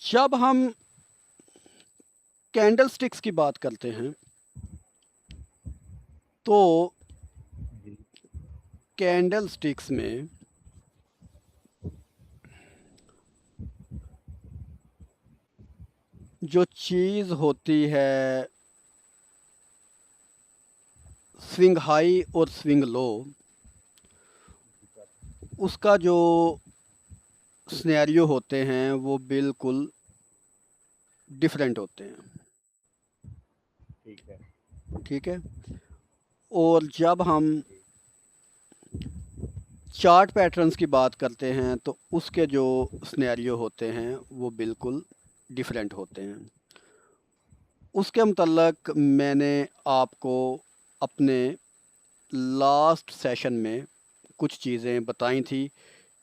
जब हम candle sticks की बात करते हैं तो जी कैंडल स्टिक्स में जो चीज़ होती है स्विंग हाई और स्विंग लो, उसका जो सिनेरियो होते हैं वो बिल्कुल डिफरेंट होते हैं। ठीक है। ठीक है। और जब हम जी चार्ट पैटर्न्स की बात करते हैं तो उसके जो सिनेरियो होते हैं वो बिल्कुल डिफरेंट होते हैं। उसके मुतल्लक मैंने आपको अपने लास्ट सेशन में कुछ चीज़ें बताई थी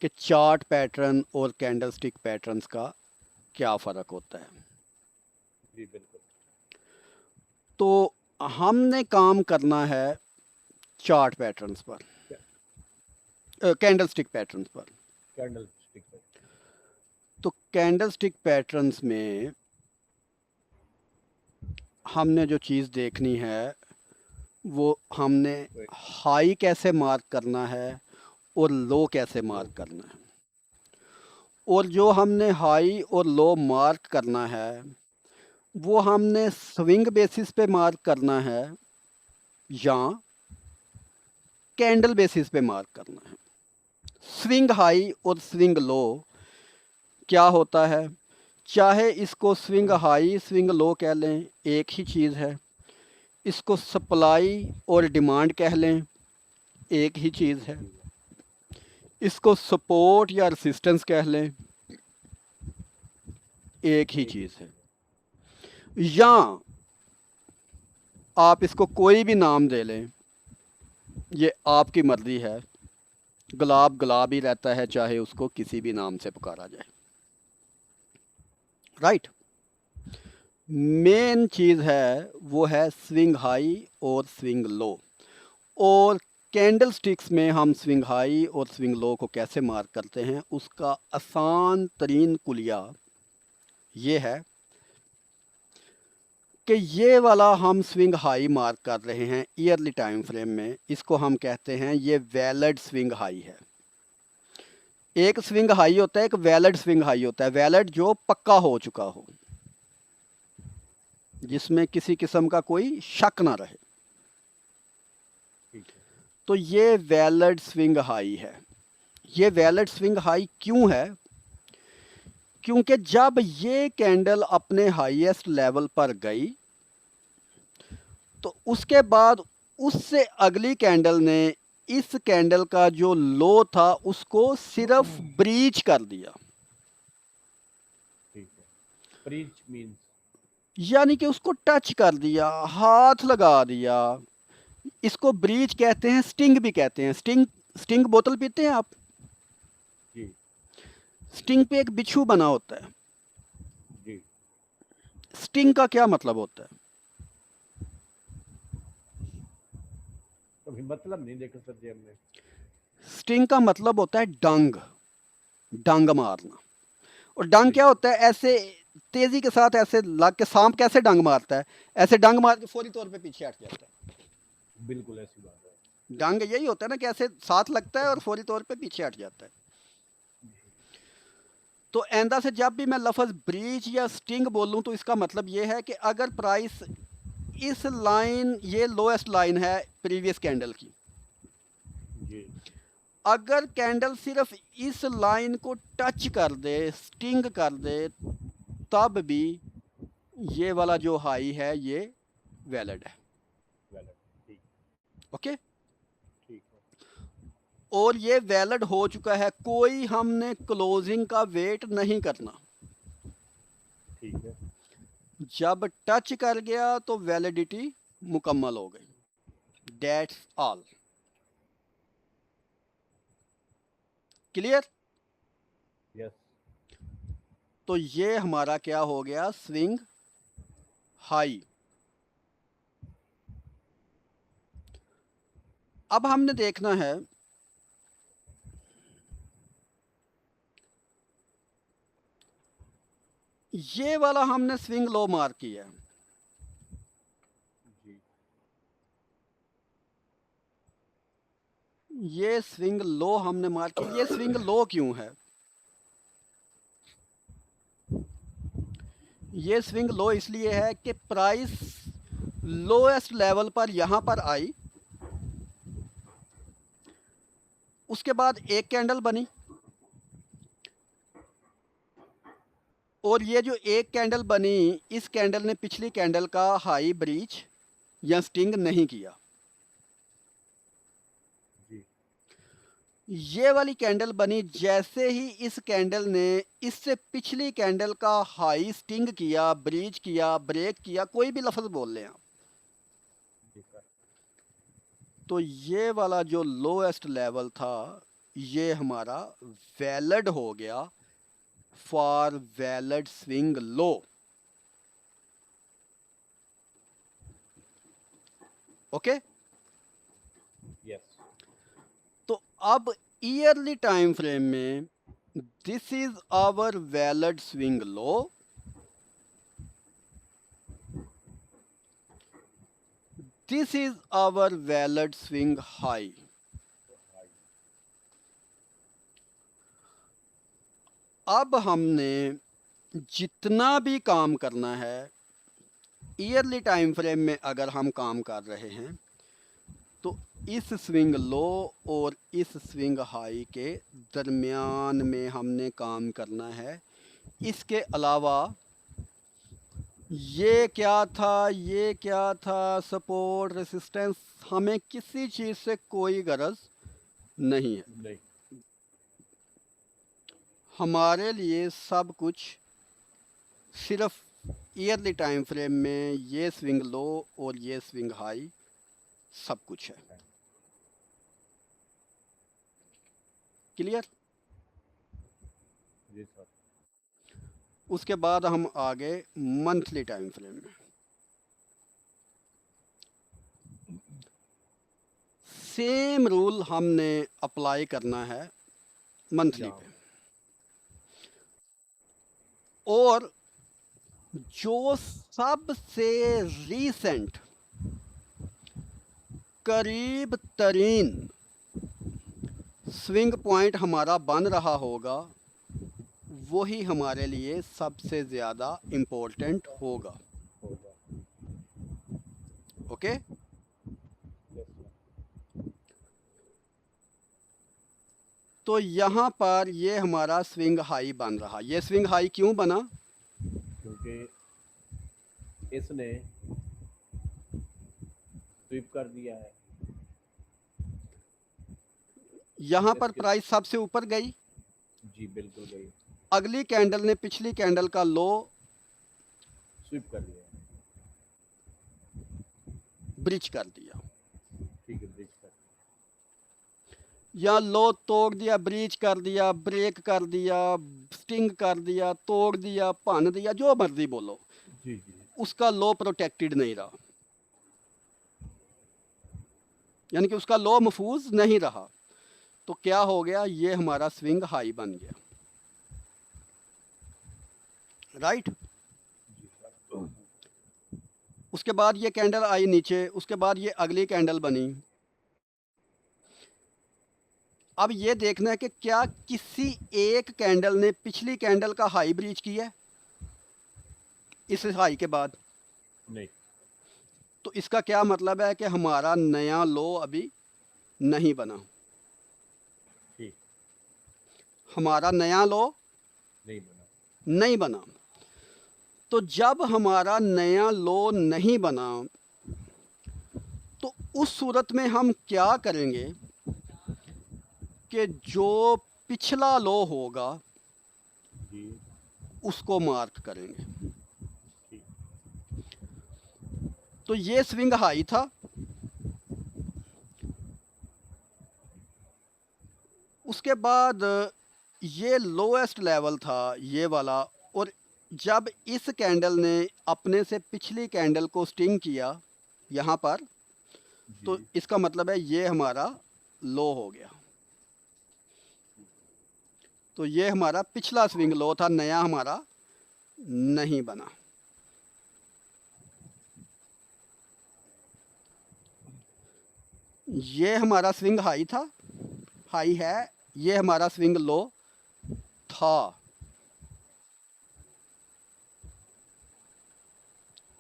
कि चार्ट पैटर्न और कैंडलस्टिक पैटर्न्स का क्या फ़र्क होता है। जी बिल्कुल। तो हमने काम करना है चार्ट पैटर्न्स पर, कैंडलस्टिक पैटर्न्स पर। कैंडल स्टिक पे। तो कैंडलस्टिक पैटर्न्स में हमने जो चीज़ देखनी है वो हमने वही हाई कैसे मार्क करना है और लो कैसे लो। मार्क करना है। और जो हमने हाई और लो मार्क करना है वो हमने स्विंग बेसिस पे मार्क करना है या कैंडल बेसिस पे मार्क करना है। स्विंग हाई और स्विंग लो क्या होता है, चाहे इसको स्विंग हाई स्विंग लो कह लें, एक ही चीज़ है। इसको सप्लाई और डिमांड कह लें, एक ही चीज़ है। जी इसको सपोर्ट या रेसिस्टेंस कह लें, एक ही एक ही चीज़ है। चीज़ है। या आप इसको कोई भी नाम दे लें, ये आपकी मर्जी है। गुलाब गुलाब ही रहता है चाहे उसको किसी भी नाम से पुकारा जाए। राइट। मेन चीज़ है वो है स्विंग हाई और स्विंग लो। और कैंडल स्टिक्स में हम स्विंग हाई और स्विंग लो को कैसे मार्क करते हैं उसका आसान तरीन कुलिया ये है कि ये वाला हम स्विंग हाई मार्क कर रहे हैं ईयरली टाइम फ्रेम में, इसको हम कहते हैं ये वैलिड स्विंग हाई है। एक स्विंग हाई होता है, एक वैलिड स्विंग हाई होता है। वैलिड जो पक्का हो चुका हो, ठीक है। जिसमें किसी किस्म का कोई शक ना रहे, ठीक है। तो ये वैलिड स्विंग हाई है। ये वैलिड स्विंग हाई क्यों है? क्योंकि जब ये कैंडल अपने हाईएस्ट लेवल पर गई तो उसके बाद उससे अगली कैंडल ने इस कैंडल का जो लो था उसको सिर्फ ब्रीच कर दिया। ठीक है। Breach means. यानी कि उसको टच कर दिया, हाथ लगा दिया। इसको ब्रीच कहते हैं, स्टिंग भी कहते हैं। स्टिंग, स्टिंग बोतल पीते हैं आप? जी स्टिंग पे एक बिच्छू बना होता है। जी। स्टिंग का क्या मतलब होता है? कभी मतलब नहीं देखा सर जी हमने। स्टिंग का मतलब होता है डंग, डंग मारना। और डंग ठीक क्या है। होता है? ऐसे तेजी के साथ ऐसे लग के, सांप कैसे डंग मारता है, ऐसे डंग मार के फौरी तौर पे पीछे हट जाता है। बिल्कुल ऐसी बात है। डंग यही होता है ना कि ऐसे साथ लगता है और फौरी तौर पे पीछे हट जाता है। तो एंदा से जब भी मैं लफ्ज़ ब्रीच या स्टिंग बोलूं तो इसका मतलब ये है कि अगर प्राइस इस लाइन, ये लोएस्ट लाइन है प्रीवियस कैंडल की, जी अगर कैंडल सिर्फ इस लाइन को टच कर दे, स्टिंग कर दे, तब भी ये वाला जो हाई है ये वैलिड है। वैलिड। ठीक। ओके। ठीक है। और ये वैलिड हो चुका है, कोई हमने क्लोजिंग का वेट नहीं करना। ठीक है। जब टच कर गया तो वैलिडिटी मुकम्मल हो गई। That's all. क्लियर? यस। तो ये हमारा क्या हो गया? Swing high. अब हमने देखना है ये वाला हमने स्विंग लो मार्क किया है। जी ये स्विंग लो हमने मार्क किया। ये स्विंग लो क्यों है? ये स्विंग लो इसलिए है कि प्राइस लोएस्ट लेवल पर यहां पर आई, उसके बाद एक कैंडल बनी, और ये जो एक कैंडल बनी, इस कैंडल ने पिछली कैंडल का हाई ब्रीच या स्टिंग नहीं किया। जी ये वाली कैंडल बनी, जैसे ही इस कैंडल ने इससे पिछली कैंडल का हाई स्टिंग किया, ब्रीच किया, ब्रेक किया, कोई भी लफ्ज बोल लें आप, जी सर। तो ये वाला जो लोएस्ट लेवल था ये हमारा वैलिड हो गया for valid swing low. Okay, yes तो अब ईयरली टाइम फ्रेम में this is our valid swing low, this is our valid swing high. अब हमने जितना भी काम करना है ईयरली टाइम फ्रेम में, अगर हम काम कर रहे हैं तो इस स्विंग लो और इस स्विंग हाई के दरमियान में हमने काम करना है। इसके अलावा ये क्या था, ये क्या था, सपोर्ट, रेसिस्टेंस, हमें किसी चीज से कोई गरज नहीं है। नहीं हमारे लिए सब कुछ सिर्फ ईयरली टाइम फ्रेम में ये स्विंग लो और ये स्विंग हाई सब कुछ है। क्लियर? जी सर। उसके बाद हम आगे मंथली टाइम फ्रेम में। सेम रूल हमने अप्लाई करना है मंथली यहाँ पे, और जो सबसे रीसेंट करीब तरीन स्विंग पॉइंट हमारा बन रहा होगा वही हमारे लिए सबसे ज़्यादा इम्पोर्टेंट होगा। होगा। Okay, yes sir. तो यहाँ पर ये हमारा स्विंग हाई बन रहा। ये स्विंग हाई क्यों बना? क्योंकि इसने स्वीप कर दिया है। यहाँ पर इसके प्राइस सबसे ऊपर गई, जी बिल्कुल गई, अगली कैंडल ने पिछली कैंडल का लो स्वीप कर दिया है। ब्रिज कर दिया, ठीक है, ब्रिज कर या लो तोड़ दिया, ब्रीच कर दिया, ब्रेक कर दिया, स्टिंग कर दिया, तोड़ दिया, भन दिया, जो मर्जी बोलो, जी जी उसका लो प्रोटेक्टेड नहीं रहा, यानी कि उसका लो महफूज नहीं रहा। तो क्या हो गया? ये हमारा स्विंग हाई बन गया। राइट? जी सर। उसके बाद ये कैंडल आई नीचे, उसके बाद ये अगली कैंडल बनी। अब ये देखना है कि क्या किसी एक कैंडल ने पिछली कैंडल का हाई ब्रीच किया है इस हाई के बाद? नहीं तो इसका क्या मतलब है कि हमारा नया लो अभी नहीं बना, ठीक हमारा नया लो नहीं बना। नहीं बना। तो जब हमारा नया लो नहीं बना तो उस सूरत में हम क्या करेंगे कि जो पिछला लो होगा जी उसको मार्क करेंगे। ठीक तो ये स्विंग हाई था, उसके बाद ये लोएस्ट लेवल था ये वाला, और जब इस कैंडल ने अपने से पिछली कैंडल को स्टिंग किया यहाँ पर, तो जी इसका मतलब है ये हमारा लो हो गया। तो ये हमारा पिछला स्विंग लो था, नया हमारा नहीं बना। ये हमारा स्विंग हाई था, हाई है, ये हमारा स्विंग लो था।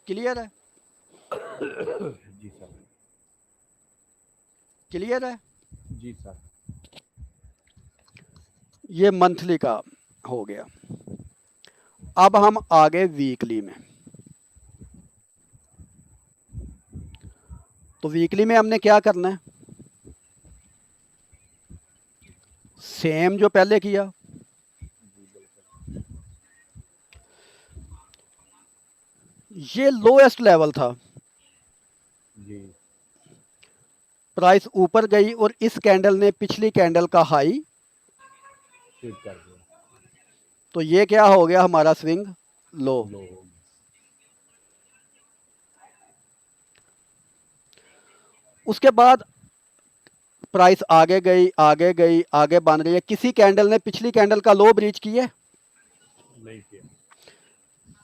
क्लियर है? जी सर। क्लियर है? जी सर। ये मंथली का हो गया। अब हम आगे वीकली में। तो वीकली में हमने क्या करना है? सेम जो पहले किया। जी बिल्कुल। ये लोएस्ट लेवल था, जी प्राइस ऊपर गई और इस कैंडल ने पिछली कैंडल का हाई, शूट कर दिया, तो ये क्या हो गया हमारा स्विंग लो। लो हो गया। उसके बाद प्राइस आगे गई, आगे गई, आगे बन रही है। किसी कैंडल ने पिछली कैंडल का लो ब्रीच किया है, नहीं किया।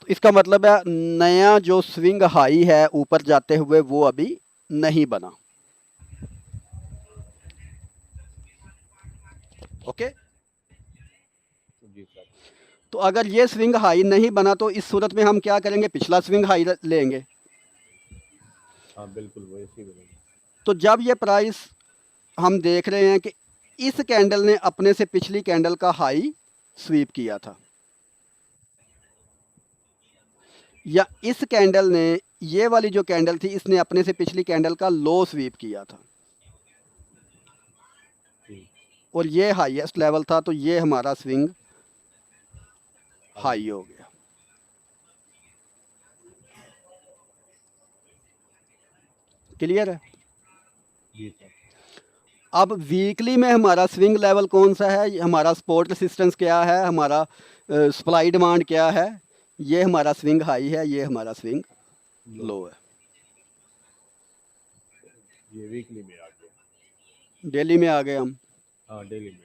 तो इसका मतलब है नया जो स्विंग हाई है ऊपर जाते हुए वो अभी नहीं बना। ओके। जी सर। तो अगर ये स्विंग हाई नहीं बना तो इस सूरत में हम क्या करेंगे? पिछला स्विंग हाई लेंगे। हाँ बिल्कुल वो ऐसे ही बनेगा। तो जब ये प्राइस हम देख रहे हैं कि इस कैंडल ने अपने से पिछली कैंडल का हाई स्वीप किया था, या इस कैंडल ने, ये वाली जो कैंडल थी, इसने अपने से पिछली कैंडल का लो स्वीप किया था, जी और ये हाईएस्ट लेवल था, तो ये हमारा स्विंग हाई हो गया। क्लियर है? जी सर। अब वीकली में हमारा स्विंग लेवल कौन सा है? हमारा सपोर्ट रेसिस्टेंस क्या है? हमारा सप्लाई डिमांड क्या है? ये हमारा स्विंग हाई है, ये हमारा स्विंग लो। लो है। ये वीकली में आ गया। डेली में आ गए हम। हाँ डेली में।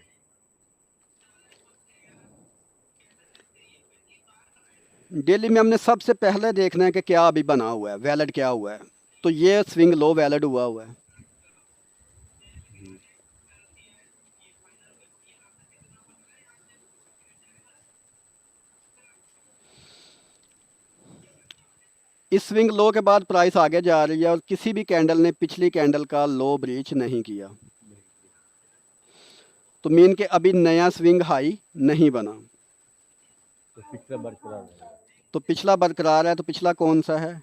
डेली में हमने सबसे पहले देखना है कि क्या अभी बना हुआ है, वैलिड क्या हुआ है। तो ये स्विंग लो वैलिड हुआ है। जी इस स्विंग लो के बाद प्राइस आगे जा रही है और किसी भी कैंडल ने पिछली कैंडल का लो ब्रीच नहीं किया, नहीं किया। तो मीन के अभी नया स्विंग हाई नहीं बना। तो पिछला बरकरार रहेगा। तो पिछला बरकरार है, तो पिछला कौन सा है?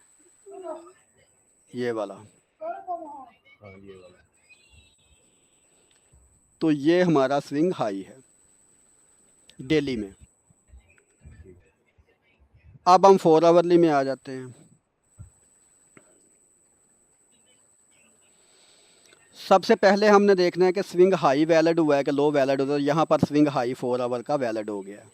ये वाला। हाँ ये वाला। तो ये हमारा स्विंग हाई है डेली में। जी अब हम 4 आवरली में आ जाते हैं। सबसे पहले हमने देखना है कि स्विंग हाई वैलिड हुआ है कि लो वैलिड हुआ है। यहाँ पर स्विंग हाई 4 आवर का वैलिड हो गया है।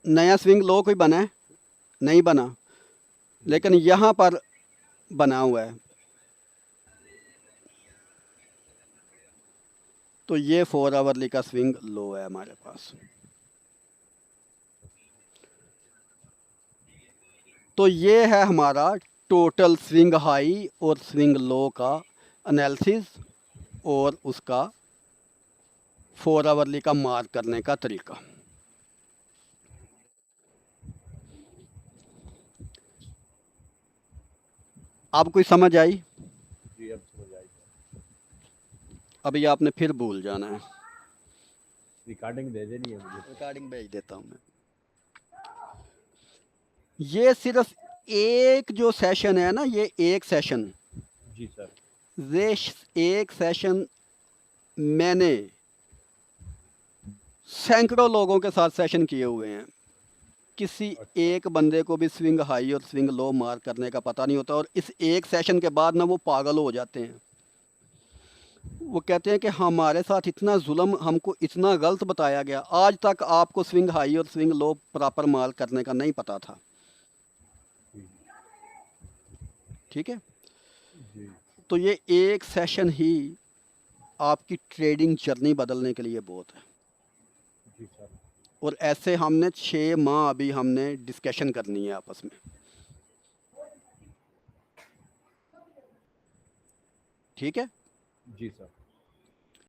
नया स्विंग लो कोई बना है? नहीं बना, लेकिन यहाँ पर बना हुआ है। तो ये 4 आवरली का स्विंग लो है हमारे पास। तो ये है हमारा टोटल स्विंग हाई और स्विंग लो का एनालिसिस और उसका 4 आवरली का मार्क करने का तरीका। अब कोई समझ आई? जी अब समझ आएगा। अभी आपने फिर भूल जाना है। रिकॉर्डिंग दे देनी है मुझे। रिकॉर्डिंग भेज देता हूँ मैं। ये सिर्फ एक जो सेशन है ना, ये एक सेशन, जी सर। ये एक सेशन मैंने सैकड़ों लोगों के साथ सेशन किए हुए हैं। किसी अच्छा। एक बंदे को भी स्विंग हाई और स्विंग लो मार्क करने का पता नहीं होता, और इस एक सेशन के बाद ना वो पागल हो जाते हैं। वो कहते हैं कि हमारे साथ इतना जुल्म, हमको इतना गलत बताया गया, आज तक आपको स्विंग हाई और स्विंग लो प्रॉपर मार्क करने का नहीं पता था। जी ठीक है। जी तो ये एक सेशन ही आपकी ट्रेडिंग जर्नी बदलने के लिए बहुत है। जी सर। और ऐसे हमने 6 माह अभी हमने डिस्कशन करनी है आपस में। ठीक है? जी सर।